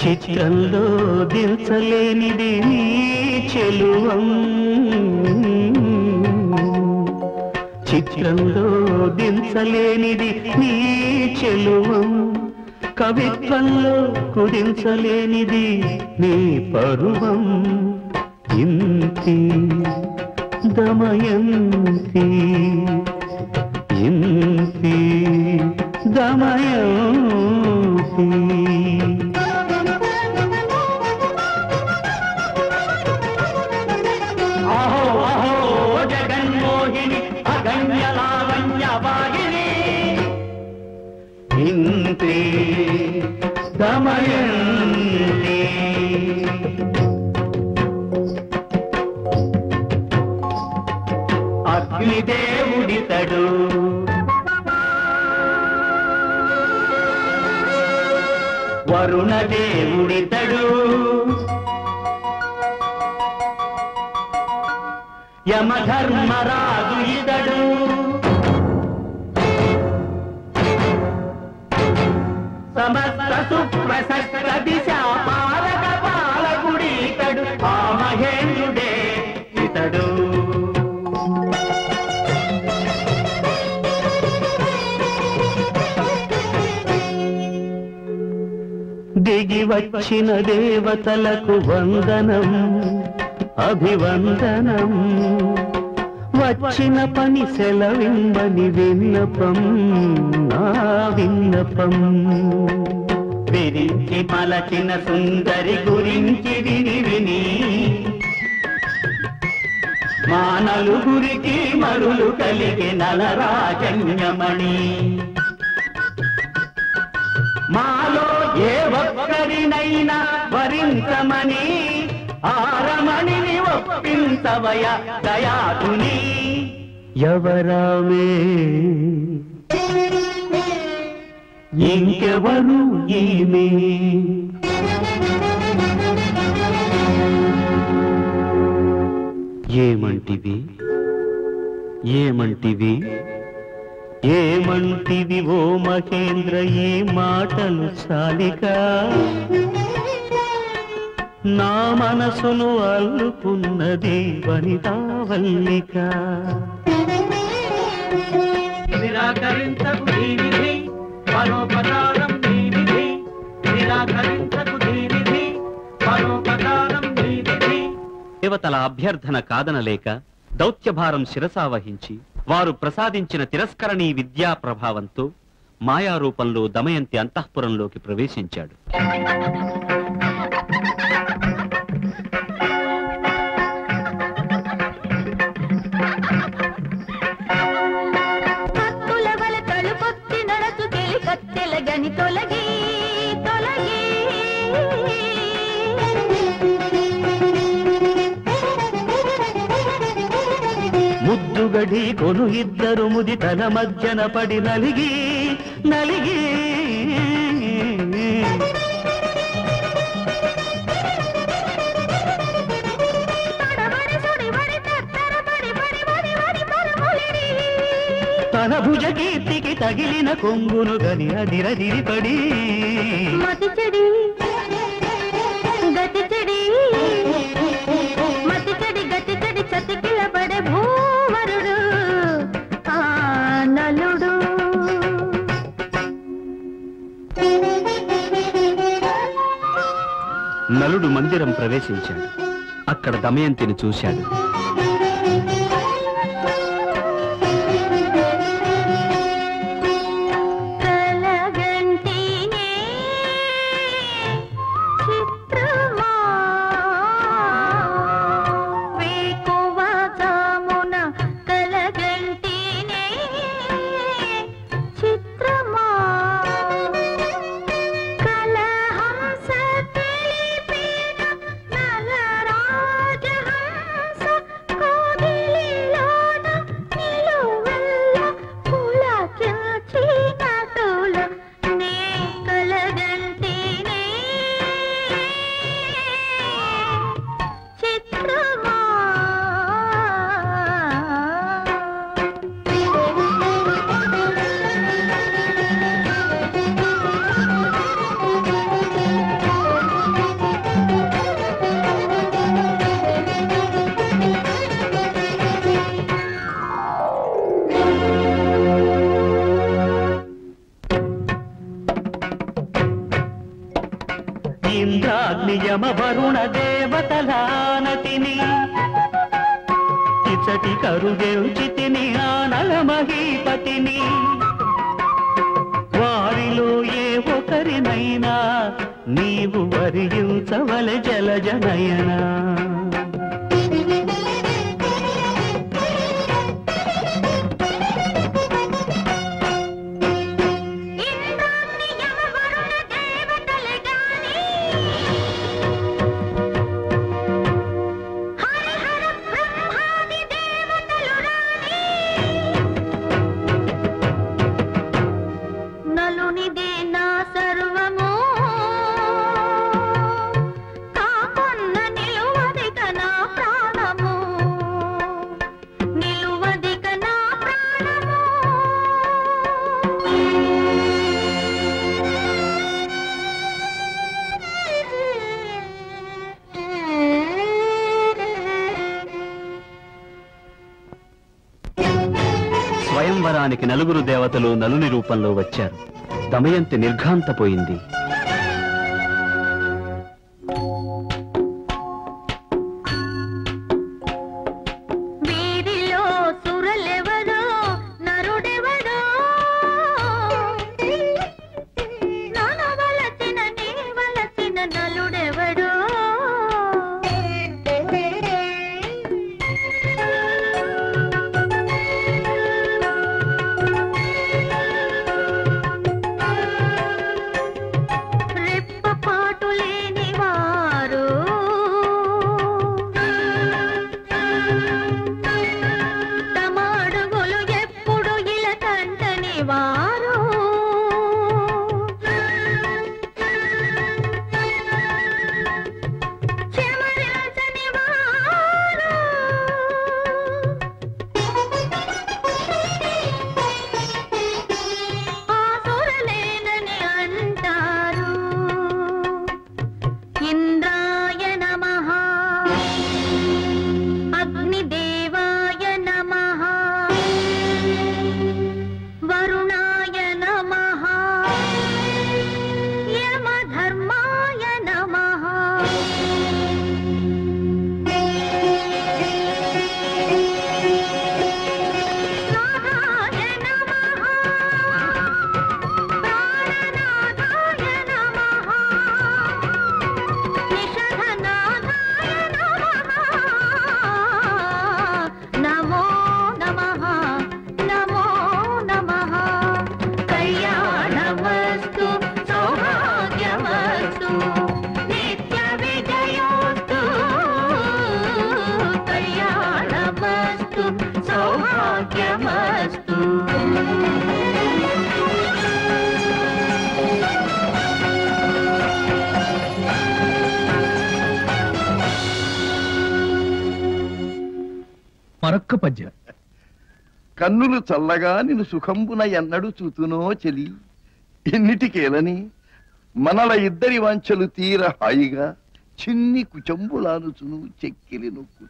చిత్రంలో దించలేనిది నీ చెలువం, చిత్రంలో దించలేనిది నీ చెలువం, కవిత్వంలో కుదించలేనిది నీ పరువం. ఇంతి దమయంతి, ఇంతి దమయంతి. అహో అహో జగన్మోహిని అగణ్యలావణ్యవాహిని, ఇంతి దమయంతి. అగ్నిదేవుడితడు, వరుణదేవుడితడు, యమధర్మరాజు ఇతడు, సమస్త సుప్రశస్త దిశా పాలక పాలకుడితడు, ఆ మహేంద్రుడే ఇతడు. దిగి వచ్చిన దేవతలకు వందనం అభివందనం, వచ్చిన పని సెలవిమ్మని విన్నపం నా విన్నపం. విరించి మలచిన సుందరి గురించి విని విని, మా నలుగురికి మరులు కలిగి నలరాజన్యమణి. మాలో ఏ ఒక్కరినైనా వరించమని ఆరమణిని ఒప్పించవయ దయాదుని. ఎవరామే ఇంకెవరు ఈమె, ఏమంటివి ఏమంటివి ఏమంటివి ఓ మహేంద్ర ఈ మాటలు చాలిగా, నా మనసును అల్లుకున్నది వనితావల్లిక. నిరాకరించకు నీ విధి పరోపకారం నీ విధి, నిరాకరించకు నీ విధి పరోపకారం నీ విధి. దేవతల అభ్యర్థన కాదనలేక దౌత్యభారం శిరసావహించి వారు ప్రసాదించిన తిరస్కరణీ విద్యా ప్రభావంతో మాయారూపంలో దమయంతి అంతఃపురంలోకి ప్రవేశించాడు. ముద్దుగడి కొను ఇద్దరు ముది తన మధ్యన పడి నలిగి నలిగి, తన భుజ కీర్తికి తగిలిన కొంగును గని అదిరదిరిపడి, మతి చెడి గతి చెడి మతి చెడి గతి చెడి చతికిలబడే భూవరుడు ఆ నలుడు. నలుడు మందిరం ప్రవేశించాడు. అక్కడ దమయంతిని చూశాడు. యమ వరుణ దేవతలానతిని ఇచ్చటి కరుగెల్చితిని ఆనల మహీపతిని వారిలో ఏ ఒకరినైనా నీవు వరించవలె జలజనయనా స్వయంవరానికి నలుగురు దేవతలు నలుని రూపంలో వచ్చారు. దమయంతి నిర్ఘాంతపోయింది. మరొక్క పద్యం. కన్నులు చల్లగా నిన్ను సుఖంబున ఎన్నడు చూతునో చెలి ఎన్నిటికేలని మనల ఇద్దరి వాంఛలు తీర హాయిగా చిన్ని కుచంబులానుచును చెక్కిలి నొక్కు.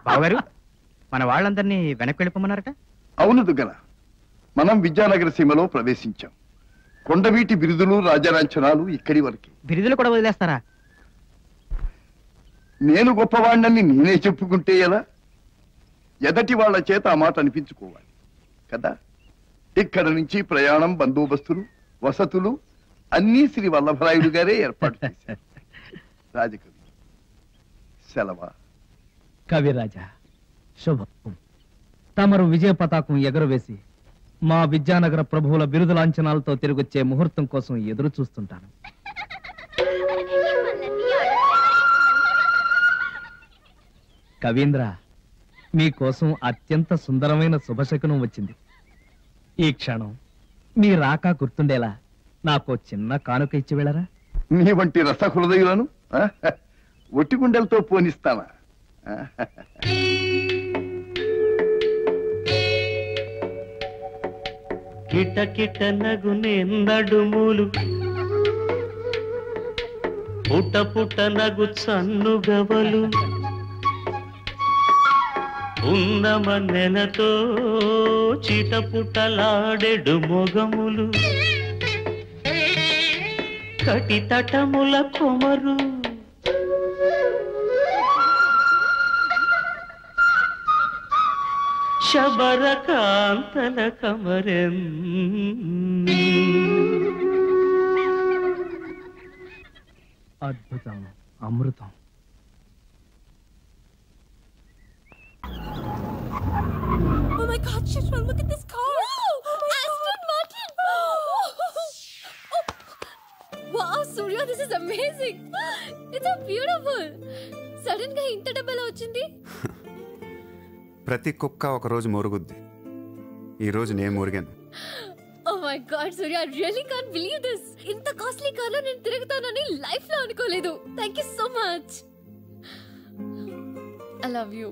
బావగారు, మన వాళ్ళందరినీ వెనక్కి వెళ్ళిపోమన్నారట. అవును దుగ్గన, మనం విద్యానగర సీమలో ప్రవేశించాం. కొండవీటి బిరుదులు రాజలాంఛనాలు ఇక్కడి వరకే. బిరుదులు కూడా వదిలేస్తారా? నేను గొప్పవాణ్ణని నేనే చెప్పుకుంటే ఎలా? ఎదటి వాళ్ల చేత ఆ మాట అనిపించుకోవాలి కదా. ఇక్కడ నుంచి ప్రయాణం, బందోబస్తులు, వసతులు అన్నీ శ్రీ వల్లభరాయుడు గారే ఏర్పాటు చేశారు. రాజకవి సెలవా. కవిరాజా, శుభం. తమరు విజయ పతాకం ఎగరవేసి మా విద్యానగర ప్రభువుల బిరుదు లాంఛనాలతో తిరిగొచ్చే ముహూర్తం కోసం ఎదురు చూస్తుంటాను. కవీంద్ర, మీకోసం అత్యంత సుందరమైన శుభశకునం వచ్చింది. ఈ క్షణం మీ రాక గుర్తుండేలా నాకు చిన్న కానుక ఇచ్చి వెళ్ళరా? నీ వంటి రసహృదయులను ఒట్టి గుండెలతో పోనిస్తానా? కిటకిట నగునెన్నడుములు పుట పుట నగు చన్నుగవలు ఉన్నమన్నెలతో చిటపుటలాడెడు మొగములు కటి తటముల కొమరు శబరకాంతల కమరెం అద్భుతం, అమృతం. Oh my God, Shishma, look at this car! Aston Martin! Wow, Surya, this is amazing! It's so beautiful! Sudden గా ఇంత డబ్బెలా వచ్చింది? ప్రతి కుక్క ఒక రోజు మురుగుద్ది. ఈ రోజు నేను మురిగాను. Oh my God, Surya, I really can't believe this! ఇంత కాస్ట్లీ కార్లో నేను తిరుగుతానని లైఫ్ లో అనుకోలేదు. Thank you so much. I love you.